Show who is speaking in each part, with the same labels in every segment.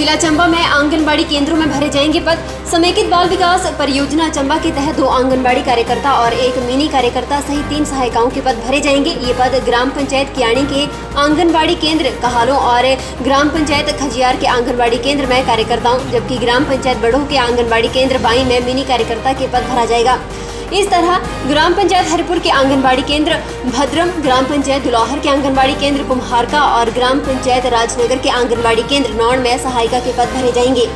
Speaker 1: जिला चंबा में आंगनबाड़ी केंद्रों में भरे जाएंगे पद। समेकित बाल विकास परियोजना चंबा के तहत 2 आंगनबाड़ी कार्यकर्ता और 1 मिनी कार्यकर्ता सहित 3 सहायिकाओं के पद भरे जाएंगे। ये पद ग्राम पंचायत कियाणी के आंगनबाड़ी केंद्र कहालों और ग्राम पंचायत खजियार के आंगनबाड़ी केंद्र में कार्यकर्ताओं, जबकि ग्राम पंचायत बड़ोह के आंगनबाड़ी केंद्र बाई में मिनी कार्यकर्ता के पद भरा जाएगा। इस तरह ग्राम पंचायत हरिपुर के आंगनबाड़ी केंद्र भद्रम, ग्राम पंचायत दुलाहर के आंगनबाड़ी केंद्र कुम्हारका और ग्राम पंचायत राजनगर के आंगनबाड़ी केंद्र नौड़ में सहायिका के पद भरे जाएंगे।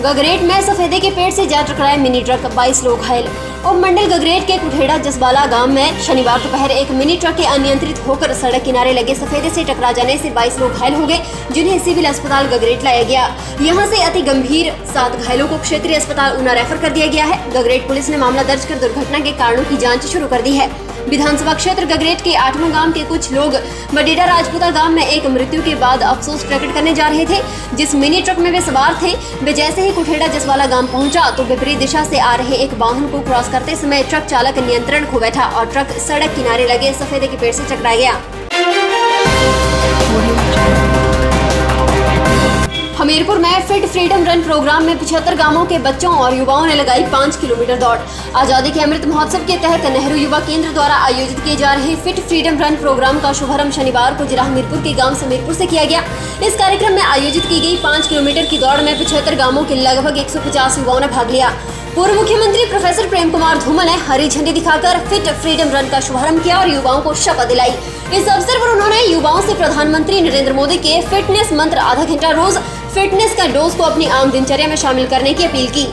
Speaker 1: गगरेट में सफेदे के पेड़ से जा टकराए मिनी ट्रक, 22 लोग घायल। उपमंडल गगरेट के कुठेड़ा जसबाला गांव में शनिवार दोपहर एक मिनी ट्रक के अनियंत्रित होकर सड़क किनारे लगे सफेदे से टकरा जाने से 22 लोग घायल हो गए, जिन्हें सिविल अस्पताल गगरेट लाया गया। यहां से अति गंभीर 7 घायलों को क्षेत्रीय अस्पताल ऊना रेफर कर दिया गया है। गगरेट पुलिस ने मामला दर्ज कर दुर्घटना के कारणों की जाँच शुरू कर दी है। विधानसभा क्षेत्र गगरेट के 8वां गांव के कुछ लोग बडेड़ा राजपूता गांव में एक मृत्यु के बाद अफसोस प्रकट करने जा रहे थे। जिस मिनी ट्रक में वे सवार थे, वे जैसे ही कुठेड़ा जसवाला गांव पहुंचा तो विपरीत दिशा से आ रहे एक वाहन को क्रॉस करते समय ट्रक चालक नियंत्रण खो बैठा और ट्रक सड़क किनारे लगे सफेदे के पेड़ से टकरा गया। हमीरपुर में फिट फ्रीडम रन प्रोग्राम में 75 गांवों के बच्चों और युवाओं ने लगाई 5 किलोमीटर दौड़। आजादी के अमृत महोत्सव के तहत नेहरू युवा केंद्र द्वारा आयोजित किए जा रहे फिट फ्रीडम रन प्रोग्राम का शुभारंभ शनिवार को जिला हमीरपुर के गांव समीरपुर से किया गया। इस कार्यक्रम में आयोजित की गई 5 किलोमीटर की दौड़ में 75 गांवों के लगभग 150 युवाओं ने भाग लिया। पूर्व मुख्यमंत्री प्रोफेसर प्रेम कुमार धूमल ने हरी झंडी दिखाकर फिट फ्रीडम रन का शुभारंभ किया और युवाओं को शपथ दिलाई। इस अवसर पर उन्होंने युवाओं से प्रधानमंत्री नरेंद्र मोदी के फिटनेस मंत्र आधा घंटा रोज फिटनेस का डोज को अपनी आम दिनचर्या में शामिल करने की अपील की।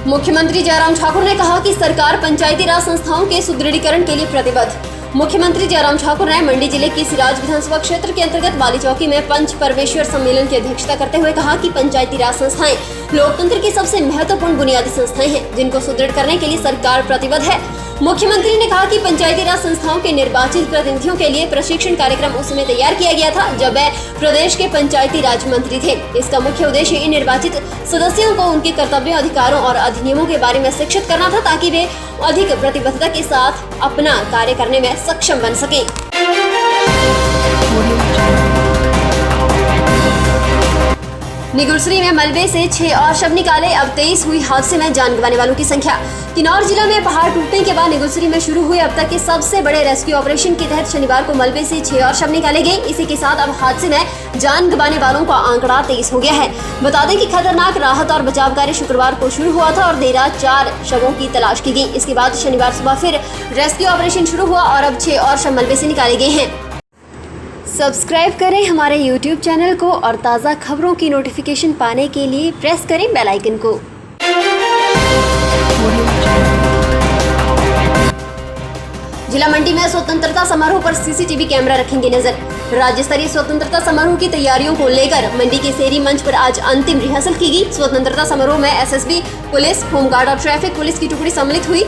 Speaker 1: मुख्यमंत्री जयराम ठाकुर ने कहा कि सरकार पंचायती राज संस्थाओं के सुदृढ़ीकरण के लिए प्रतिबद्ध। मुख्यमंत्री जयराम ठाकुर ने मंडी जिले की सिराज विधानसभा क्षेत्र के अंतर्गत बाली चौकी में पंच परमेश्वर सम्मेलन की अध्यक्षता करते हुए कहा कि पंचायती राज संस्थाएं लोकतंत्र की सबसे महत्वपूर्ण बुनियादी संस्थाएं हैं, जिनको सुदृढ़ करने के लिए सरकार प्रतिबद्ध है। मुख्यमंत्री ने कहा कि पंचायती राज संस्थाओं के निर्वाचित प्रतिनिधियों के लिए प्रशिक्षण कार्यक्रम उस समय तैयार किया गया था जब वह प्रदेश के पंचायती राज मंत्री थे। इसका मुख्य उद्देश्य इन निर्वाचित सदस्यों को उनके कर्तव्यों, अधिकारों और अधिनियमों के बारे में शिक्षित करना था, ताकि वे अधिक प्रतिबद्धता के साथ अपना कार्य करने में सक्षम बन सके। निगुसरी में मलबे से 6 और शव निकाले, अब 23 हुई हादसे में जान गंवाने वालों की संख्या। किन्नौर जिला में पहाड़ टूटने के बाद निगुसरी में शुरू हुए अब तक के सबसे बड़े रेस्क्यू ऑपरेशन के तहत शनिवार को मलबे से 6 और शव निकाले गए। इसी के साथ अब हादसे में जान गंवाने वालों का आंकड़ा 23 हो गया है। बता दें कि खतरनाक राहत और बचाव कार्य शुक्रवार को शुरू हुआ था और देर रात 4 शवों की तलाश की गई। इसके बाद शनिवार सुबह फिर रेस्क्यू ऑपरेशन शुरू हुआ और अब 6 और शव मलबे से निकाले गए हैं। सब्सक्राइब करें हमारे YouTube चैनल को और ताज़ा खबरों की नोटिफिकेशन पाने के लिए प्रेस करें बेल आइकन को। जिला मंडी में स्वतंत्रता समारोह पर CCTV कैमरा रखेंगे नजर। राज्य स्तरीय स्वतंत्रता समारोह की तैयारियों को लेकर मंडी के सेरी मंच पर आज अंतिम रिहर्सल की गई। स्वतंत्रता समारोह में SSB, पुलिस, होमगार्ड और ट्रैफिक पुलिस की टुकड़ी सम्मिलित हुई।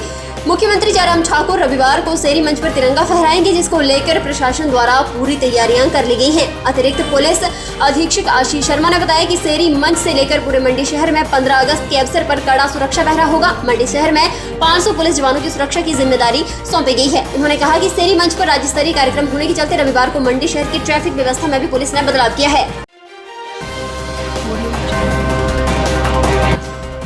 Speaker 1: मुख्यमंत्री जयराम ठाकुर रविवार को सेरी मंच पर तिरंगा फहराएंगे, जिसको लेकर प्रशासन द्वारा पूरी तैयारियां कर ली गई हैं। अतिरिक्त पुलिस अधीक्षक आशीष शर्मा ने बताया कि सेरी मंच से लेकर पूरे मंडी शहर में 15 अगस्त के अवसर पर कड़ा सुरक्षा पहरा होगा। मंडी शहर में 500 पुलिस जवानों की सुरक्षा की जिम्मेदारी सौंपी गई है। उन्होंने कहा कि सेरी मंच पर राज्य स्तरीय कार्यक्रम होने के चलते रविवार को मंडी शहर की ट्रैफिक व्यवस्था में भी पुलिस ने बदलाव किया है।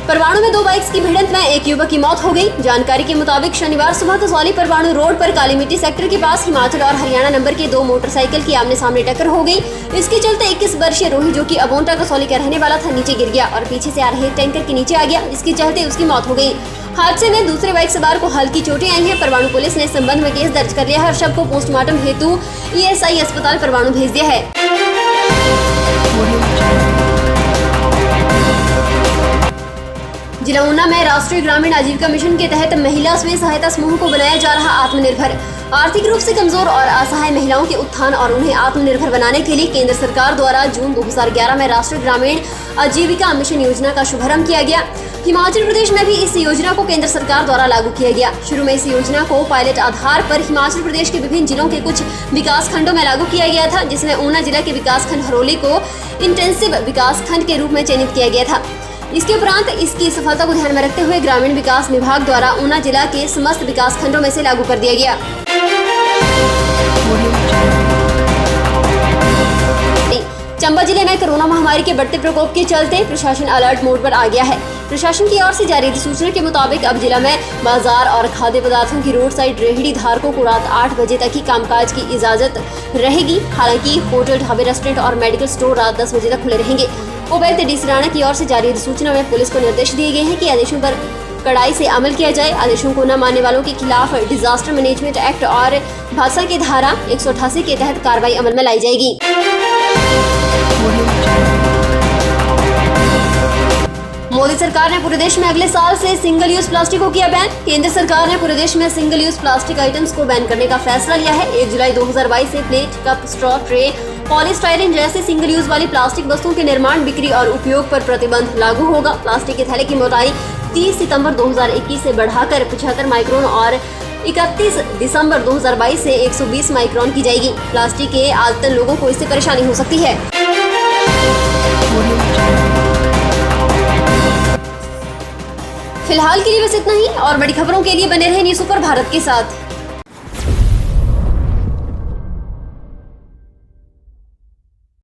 Speaker 1: परवाणु में 2 बाइक्स की भिड़ंत में एक युवक की मौत हो गई। जानकारी के मुताबिक शनिवार सुबह कसौली परवाणु रोड पर काली मिट्टी सेक्टर के पास हिमाचल और हरियाणा नंबर के 2 मोटरसाइकिल की आमने सामने टक्कर हो गई। इसके चलते 21 वर्षीय रोही, जो कि अबोंटा कसौली का रहने वाला था, नीचे गिर गया और पीछे से आ रहे टैंकर के नीचे आ गया। इसके चलते उसकी मौत हो गई। हादसे में दूसरे बाइक सवार को हल्की चोटें आई हैं। परवाणु पुलिस ने इस संबंध में केस दर्ज कर लिया है और शव को पोस्टमार्टम हेतु ESI अस्पताल परवाणु भेज दिया है। जिला ऊना में राष्ट्रीय ग्रामीण आजीविका मिशन के तहत महिला स्वयं सहायता समूह को बनाया जा रहा आत्मनिर्भर। आर्थिक रूप से कमजोर और असहाय महिलाओं के उत्थान और उन्हें आत्मनिर्भर बनाने के लिए केंद्र सरकार द्वारा जून 2011 में राष्ट्रीय ग्रामीण आजीविका मिशन योजना का शुभारंभ किया गया। हिमाचल प्रदेश में भी इस योजना को केंद्र सरकार द्वारा लागू किया गया। शुरू में इस योजना को पायलट आधार पर हिमाचल प्रदेश के विभिन्न जिलों के कुछ विकास खंडों में लागू किया गया था, जिसमें ऊना जिला के विकास खंड हरोली को इंटेंसिव विकास खंड के रूप में चयनित किया गया था। इसके उपरांत इसकी सफलता को ध्यान में रखते हुए ग्रामीण विकास विभाग द्वारा ऊना जिला के समस्त विकास खंडों में से लागू कर दिया गया। चंबा जिले में कोरोना महामारी के बढ़ते प्रकोप के चलते प्रशासन अलर्ट मोड पर आ गया है। प्रशासन की ओर से जारी अधिसूचना के मुताबिक अब जिला में बाजार और खाद्य पदार्थों की रोड साइड रेहड़ी धारकों को रात 8 बजे तक ही कामकाज की इजाजत रहेगी। हालांकि होटल, ढाबे, रेस्टोरेंट और मेडिकल स्टोर रात 10 बजे तक खुले रहेंगे। उपायुक्त डी राणा की ओर से जारी अधिसूचना में पुलिस को निर्देश दिए गए हैं कि आदेशों पर कड़ाई से अमल किया जाए। आदेशों को न मानने वालों के खिलाफ डिजास्टर मैनेजमेंट एक्ट और भाषा की धारा 188 के तहत कार्रवाई अमल में लाई जाएगी। मोदी सरकार ने पूरे देश में अगले साल से सिंगल यूज प्लास्टिक को किया बैन। केंद्र सरकार ने पूरे देश में सिंगल यूज प्लास्टिक आइटम्स को बैन करने का फैसला लिया है। 1 जुलाई 2022 से plate, cup, straw, tray, polystyrene जैसे सिंगल यूज वाली प्लास्टिक वस्तुओं के निर्माण, बिक्री और उपयोग पर प्रतिबंध लागू होगा। प्लास्टिक के थैले की मोटाई 30 सितंबर 2021 से बढ़ाकर 75 माइक्रोन और 31 दिसंबर 2022 से 120 माइक्रोन की जाएगी। प्लास्टिक के आदतन लोगों को इससे परेशानी हो सकती है। फिलहाल के लिए बस इतना ही और बड़ी खबरों के लिए बने रहे न्यूज़ सुपर भारत के साथ।